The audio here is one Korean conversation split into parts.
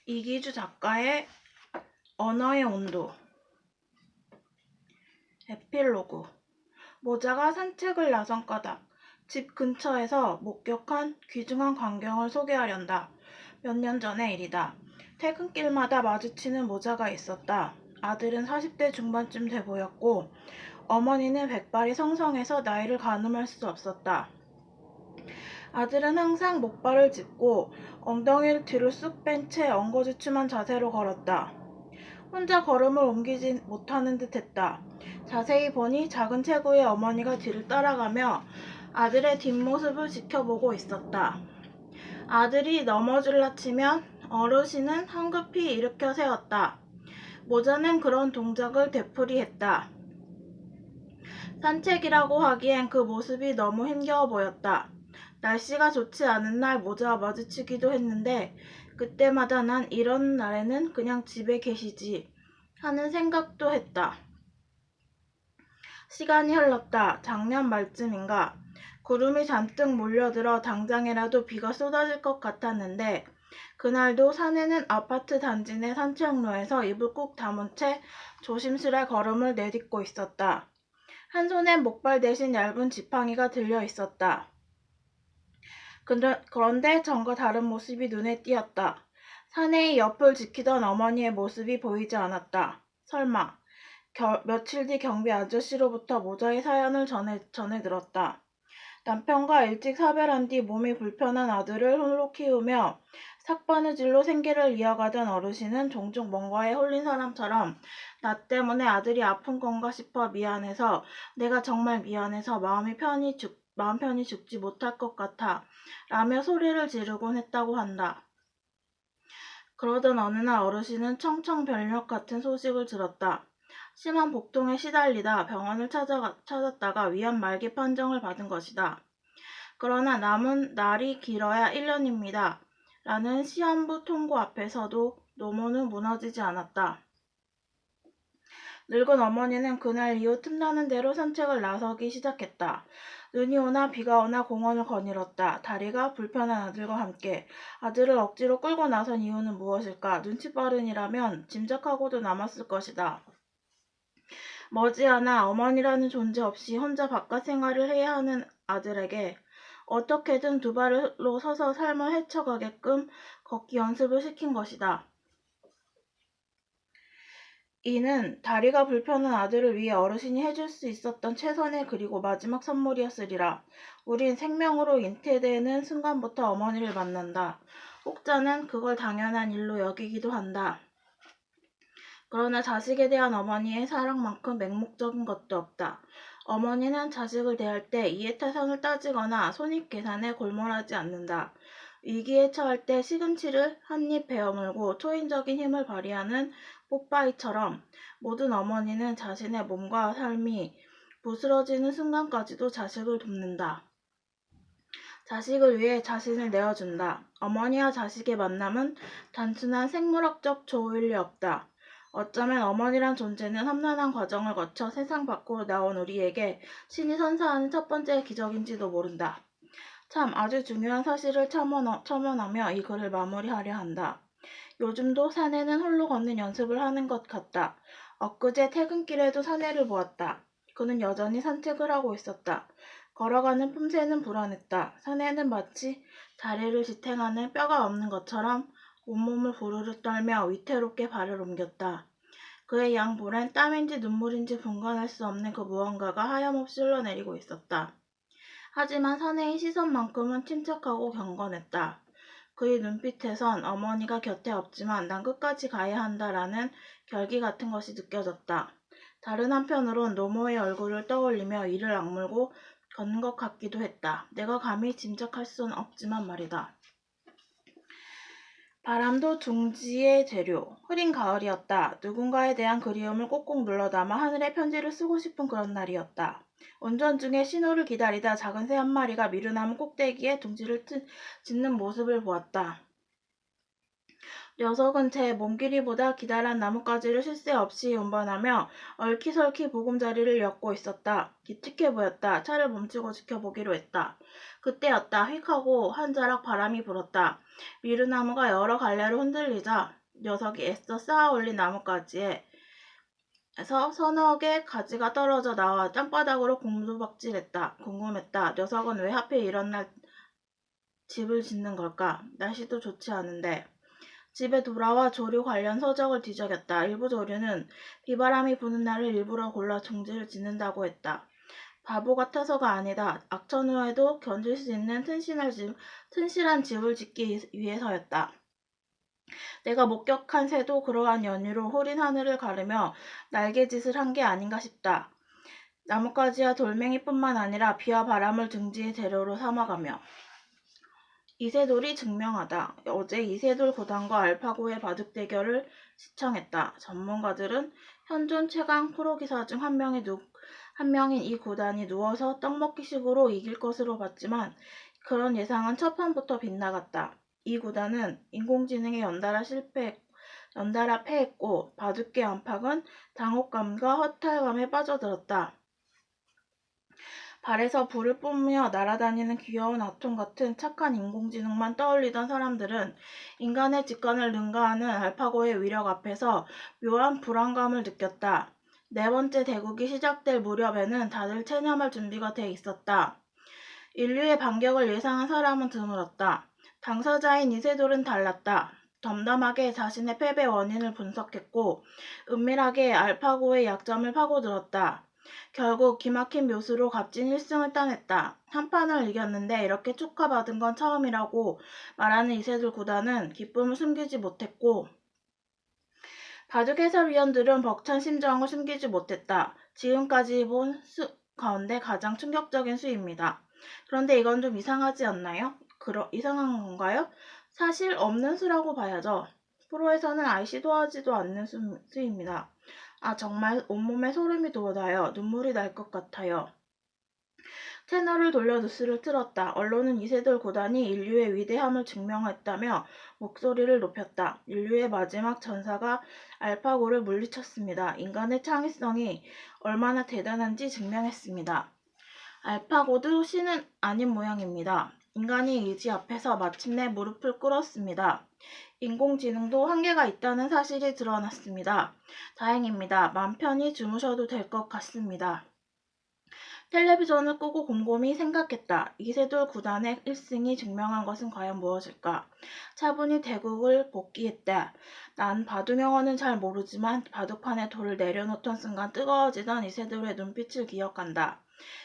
이기주 작가의 언어의 온도. 에필로그. 모자가 산책을 나선 까닭. 집 근처에서 목격한 귀중한 광경을 소개하련다. 몇 년 전의 일이다. 퇴근길마다 마주치는 모자가 있었다. 아들은 40대 중반쯤 돼 보였고 어머니는 백발이 성성해서 나이를 가늠할 수 없었다. 아들은 항상 목발을 짚고 엉덩이를 뒤로 쑥 뺀 채 엉거주춤한 자세로 걸었다. 혼자 걸음을 옮기지 못하는 듯했다. 자세히 보니 작은 체구의 어머니가 뒤를 따라가며 아들의 뒷모습을 지켜보고 있었다. 아들이 넘어질라 치면 어르신은 황급히 일으켜 세웠다. 모자는 그런 동작을 되풀이했다. 산책이라고 하기엔 그 모습이 너무 힘겨워 보였다. 날씨가 좋지 않은 날 모자와 마주치기도 했는데 그때마다 난 이런 날에는 그냥 집에 계시지 하는 생각도 했다. 시간이 흘렀다. 작년 말쯤인가. 구름이 잔뜩 몰려들어 당장이라도 비가 쏟아질 것 같았는데 그날도 사내는 아파트 단지 내 산책로에서 입을 꾹 다문 채 조심스레 걸음을 내딛고 있었다. 한 손엔 목발 대신 얇은 지팡이가 들려 있었다. 그런데 전과 다른 모습이 눈에 띄었다. 사내의 옆을 지키던 어머니의 모습이 보이지 않았다. 설마 며칠 뒤 경비 아저씨로부터 모자의 사연을 전해 들었다. 남편과 일찍 사별한 뒤 몸이 불편한 아들을 홀로 키우며 삭바느질로 생계를 이어가던 어르신은 종종 뭔가에 홀린 사람처럼 나 때문에 아들이 아픈 건가 싶어 미안해서 내가 정말 미안해서 마음 편히 죽지 못할 것 같아 라며 소리를 지르곤 했다고 한다. 그러던 어느 날 어르신은 청천벽력 같은 소식을 들었다. 심한 복통에 시달리다 병원을 찾았다가 위암 말기 판정을 받은 것이다. 그러나 남은 날이 길어야 1년입니다. 라는 시한부 통고 앞에서도 노모는 무너지지 않았다. 늙은 어머니는 그날 이후 틈나는 대로 산책을 나서기 시작했다. 눈이 오나 비가 오나 공원을 거닐었다. 다리가 불편한 아들과 함께. 아들을 억지로 끌고 나선 이유는 무엇일까? 눈치 빠른이라면 짐작하고도 남았을 것이다. 머지않아 어머니라는 존재 없이 혼자 바깥 생활을 해야 하는 아들에게 어떻게든 두 발로 서서 삶을 헤쳐가게끔 걷기 연습을 시킨 것이다. 이는 다리가 불편한 아들을 위해 어르신이 해줄 수 있었던 최선의 그리고 마지막 선물이었으리라. 우린 생명으로 잉태되는 순간부터 어머니를 만난다. 혹자는 그걸 당연한 일로 여기기도 한다. 그러나 자식에 대한 어머니의 사랑만큼 맹목적인 것도 없다. 어머니는 자식을 대할 때 이해타산을 따지거나 손익계산에 골몰하지 않는다. 위기에 처할 때 시금치를 한 입 베어물고 초인적인 힘을 발휘하는 뽀빠이처럼 모든 어머니는 자신의 몸과 삶이 부스러지는 순간까지도 자식을 돕는다. 자식을 위해 자신을 내어준다. 어머니와 자식의 만남은 단순한 생물학적 조우일 리 없다. 어쩌면 어머니란 존재는 험난한 과정을 거쳐 세상 밖으로 나온 우리에게 신이 선사하는 첫 번째 기적인지도 모른다. 참 아주 중요한 사실을 첨언하며 이 글을 마무리하려 한다. 요즘도 사내는 홀로 걷는 연습을 하는 것 같다. 엊그제 퇴근길에도 사내를 보았다. 그는 여전히 산책을 하고 있었다. 걸어가는 품새는 불안했다. 사내는 마치 다리를 지탱하는 뼈가 없는 것처럼 온몸을 부르르 떨며 위태롭게 발을 옮겼다. 그의 양볼엔 땀인지 눈물인지 분간할 수 없는 그 무언가가 하염없이 흘러내리고 있었다. 하지만 사내의 시선만큼은 침착하고 경건했다. 그의 눈빛에선 어머니가 곁에 없지만 난 끝까지 가야 한다라는 결기 같은 것이 느껴졌다. 다른 한편으론 노모의 얼굴을 떠올리며 이를 악물고 걷는 것 같기도 했다. 내가 감히 짐작할 수는 없지만 말이다. 바람도 둥지의 재료. 흐린 가을이었다. 누군가에 대한 그리움을 꼭꼭 눌러 담아 하늘에 편지를 쓰고 싶은 그런 날이었다. 운전 중에 신호를 기다리다 작은 새 한 마리가 미루나무 꼭대기에 둥지를 짓는 모습을 보았다. 녀석은 제 몸길이보다 기다란 나뭇가지를 쉴 새 없이 운반하며 얼키설키 보금자리를 엮고 있었다. 기특해 보였다. 차를 멈추고 지켜보기로 했다. 그때였다. 휙 하고 한 자락 바람이 불었다. 미르나무가 여러 갈래로 흔들리자 녀석이 애써 쌓아올린 나뭇가지에 에서 서너 개 가지가 떨어져 나와 땅바닥으로 궁두박질했다. 궁금했다. 녀석은 왜 하필 이런 날 집을 짓는 걸까? 날씨도 좋지 않은데. 집에 돌아와 조류 관련 서적을 뒤적였다. 일부 조류는 비바람이 부는 날을 일부러 골라 종지를 짓는다고 했다. 바보 같아서가 아니다. 악천 후에도 견딜 수 있는 튼실한 집을 짓기 위해서였다. 내가 목격한 새도 그러한 연유로 흐린 하늘을 가르며 날개짓을 한 게 아닌가 싶다. 나뭇가지와 돌멩이뿐만 아니라 비와 바람을 등지의 재료로 삼아가며 이세돌이 증명하다. 어제 이세돌 구단과 알파고의 바둑 대결을 시청했다. 전문가들은 현존 최강 프로기사 중 한 명인 이 구단이 누워서 떡먹기식으로 이길 것으로 봤지만 그런 예상은 첫 판부터 빗나갔다. 이 구단은 인공지능에 연달아 패했고 바둑계 안팎은 당혹감과 허탈감에 빠져들었다. 발에서 불을 뿜으며 날아다니는 귀여운 아톰 같은 착한 인공지능만 떠올리던 사람들은 인간의 직관을 능가하는 알파고의 위력 앞에서 묘한 불안감을 느꼈다. 네 번째 대국이 시작될 무렵에는 다들 체념할 준비가 돼 있었다. 인류의 반격을 예상한 사람은 드물었다. 당사자인 이세돌은 달랐다. 덤덤하게 자신의 패배 원인을 분석했고 은밀하게 알파고의 약점을 파고들었다. 결국 기막힌 묘수로 값진 1승을 따냈다. 한 판을 이겼는데 이렇게 축하받은 건 처음이라고 말하는 이세돌 구단은 기쁨을 숨기지 못했고 바둑 해설위원들은 벅찬 심정을 숨기지 못했다. 지금까지 본 수 가운데 가장 충격적인 수입니다. 그런데 이건 좀 이상하지 않나요? 이상한 건가요? 사실 없는 수라고 봐야죠. 프로에서는 아예 시도하지도 않는 수입니다. 아, 정말 온몸에 소름이 돋아요. 눈물이 날 것 같아요. 채널을 돌려 뉴스를 틀었다. 언론은 이세돌 구단이 인류의 위대함을 증명했다며 목소리를 높였다. 인류의 마지막 전사가 알파고를 물리쳤습니다. 인간의 창의성이 얼마나 대단한지 증명했습니다. 알파고도 신은 아닌 모양입니다. 인간이 의지 앞에서 마침내 무릎을 꿇었습니다. 인공지능도 한계가 있다는 사실이 드러났습니다. 다행입니다. 맘 편히 주무셔도 될 것 같습니다. 텔레비전을 끄고 곰곰이 생각했다. 이세돌 구단의 1승이 증명한 것은 과연 무엇일까? 차분히 대국을 복귀했다. 난 바둑 용어는 잘 모르지만 바둑판에 돌을 내려놓던 순간 뜨거워지던 이세돌의 눈빛을 기억한다.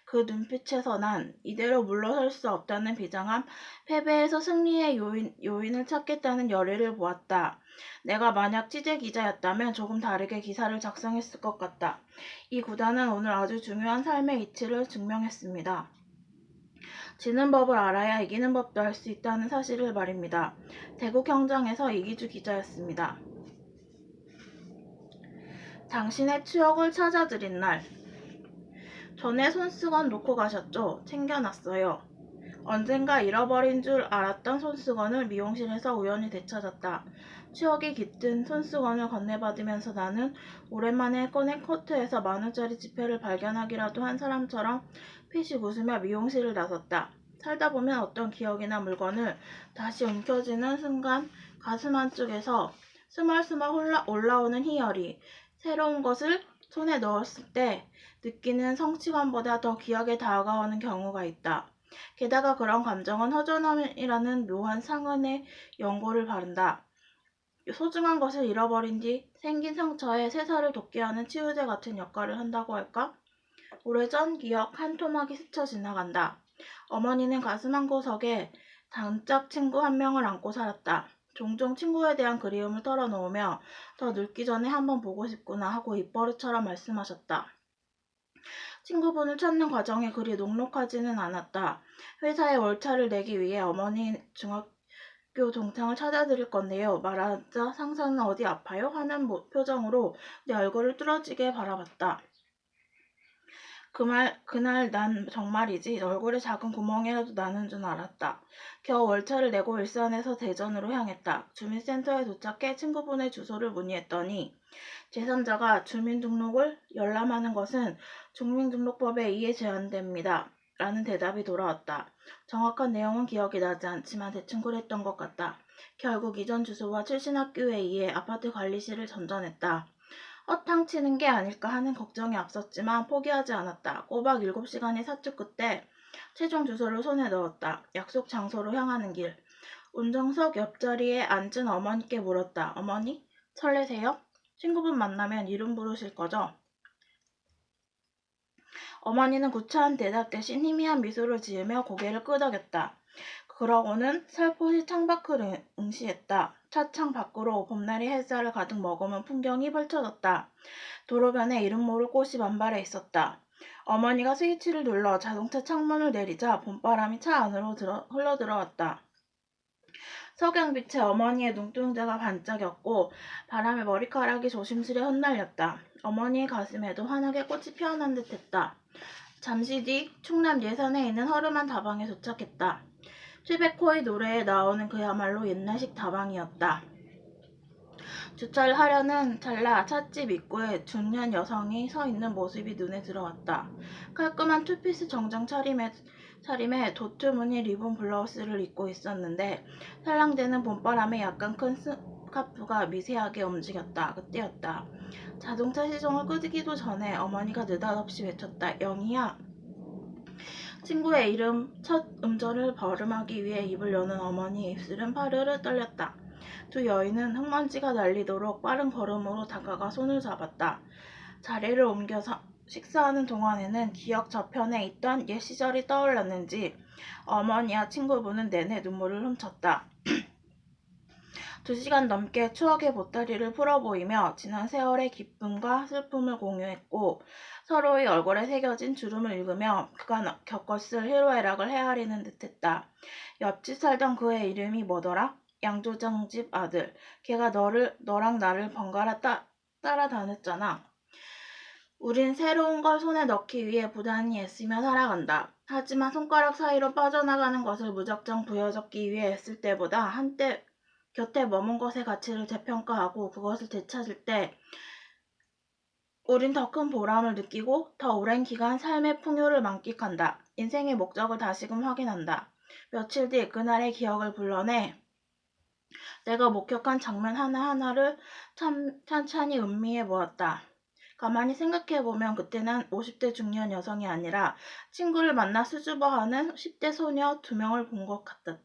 그 눈빛에서 난 이대로 물러설 수 없다는 비장함, 패배에서 승리의 요인을 찾겠다는 열의를 보았다. 내가 만약 취재 기자였다면 조금 다르게 기사를 작성했을 것 같다. 이 구단은 오늘 아주 중요한 삶의 이치를 증명했습니다. 지는 법을 알아야 이기는 법도 알 수 있다는 사실을 말입니다. 대국형장에서 이기주 기자였습니다. 당신의 추억을 찾아드린 날. 전에 손수건 놓고 가셨죠? 챙겨놨어요. 언젠가 잃어버린 줄 알았던 손수건을 미용실에서 우연히 되찾았다. 추억이 깃든 손수건을 건네받으면서 나는 오랜만에 꺼낸 코트에서 10,000원짜리 지폐를 발견하기라도 한 사람처럼 피식 웃으며 미용실을 나섰다. 살다 보면 어떤 기억이나 물건을 다시 움켜쥐는 순간 가슴 한쪽에서 스멀스멀 올라오는 희열이 새로운 것을 손에 넣었을 때 느끼는 성취감보다 더 기억에 다가오는 경우가 있다. 게다가 그런 감정은 허전함이라는 묘한 상흔의 연고를 바른다. 소중한 것을 잃어버린 뒤 생긴 상처에 새살을 돋게 하는 치유제 같은 역할을 한다고 할까? 오래전 기억 한 토막이 스쳐 지나간다. 어머니는 가슴 한구석에 단짝 친구 한 명을 안고 살았다. 종종 친구에 대한 그리움을 털어놓으며 더 늙기 전에 한번 보고 싶구나 하고 입버릇처럼 말씀하셨다. 친구분을 찾는 과정이 그리 녹록하지는 않았다. 회사에 월차를 내기 위해 어머니 중학교 동창을 찾아드릴 건데요. 말하자 상사는 어디 아파요? 하는 표정으로 내 얼굴을 뚫어지게 바라봤다. 그날 난 정말이지 얼굴에 작은 구멍이라도 나는 줄 알았다. 겨우 월차를 내고 일산에서 대전으로 향했다. 주민센터에 도착해 친구분의 주소를 문의했더니 제3자가 주민등록을 열람하는 것은 주민등록법에 의해 제한됩니다. 라는 대답이 돌아왔다. 정확한 내용은 기억이 나지 않지만 대충 그랬던 것 같다. 결국 이전 주소와 출신 학교에 의해 아파트 관리실을 전전했다. 허탕치는 게 아닐까 하는 걱정이 앞섰지만 포기하지 않았다. 꼬박 7시간의 사투 끝에 최종 주소를 손에 넣었다. 약속 장소로 향하는 길. 운전석 옆자리에 앉은 어머니께 물었다. 어머니? 설레세요? 친구분 만나면 이름 부르실 거죠? 어머니는 구차한 대답 대신 희미한 미소를 지으며 고개를 끄덕였다. 그러고는 살포시 창밖을 응시했다. 차창 밖으로 봄날의 햇살을 가득 머금은 풍경이 펼쳐졌다. 도로변에 이름 모를 꽃이 만발해 있었다. 어머니가 스위치를 눌러 자동차 창문을 내리자 봄바람이 차 안으로 흘러들어왔다. 석양빛에 어머니의 눈동자가 반짝였고 바람에 머리카락이 조심스레 흩날렸다. 어머니의 가슴에도 환하게 꽃이 피어난 듯했다. 잠시 뒤 충남 예산에 있는 허름한 다방에 도착했다. 최백호의 노래에 나오는 그야말로 옛날식 다방이었다. 주차를 하려는 찰나 찻집 입구에 중년 여성이 서 있는 모습이 눈에 들어왔다. 깔끔한 투피스 정장 차림에 도트 무늬 리본 블라우스를 입고 있었는데 살랑대는 봄바람에 약간 큰 스카프가 미세하게 움직였다. 그때였다. 자동차 시동을 끄기도 전에 어머니가 느닷없이 외쳤다. 영희야. 친구의 이름 첫 음절을 발음하기 위해 입을 여는 어머니의 입술은 파르르 떨렸다. 두 여인은 흙먼지가 날리도록 빠른 걸음으로 다가가 손을 잡았다. 자리를 옮겨서 식사하는 동안에는 기억 저편에 있던 옛 시절이 떠올랐는지 어머니와 친구분은 내내 눈물을 훔쳤다. 2시간 넘게 추억의 보따리를 풀어보이며 지난 세월의 기쁨과 슬픔을 공유했고 서로의 얼굴에 새겨진 주름을 읽으며 그가 겪었을 희로애락을 헤아리는 듯했다. 옆집 살던 그의 이름이 뭐더라? 양조장 집 아들. 걔가 너랑 나를 번갈아 따라다녔잖아. 우린 새로운 걸 손에 넣기 위해 부단히 애쓰며 살아간다. 하지만 손가락 사이로 빠져나가는 것을 무작정 부여잡기 위해 애쓸 때보다 한때 곁에 머문 것의 가치를 재평가하고 그것을 되찾을 때 우린 더 큰 보람을 느끼고 더 오랜 기간 삶의 풍요를 만끽한다. 인생의 목적을 다시금 확인한다. 며칠 뒤 그날의 기억을 불러내 내가 목격한 장면 하나하나를 찬찬히 음미해 보았다. 가만히 생각해보면 그때는 50대 중년 여성이 아니라 친구를 만나 수줍어하는 10대 소녀 2명을 본 것 같다.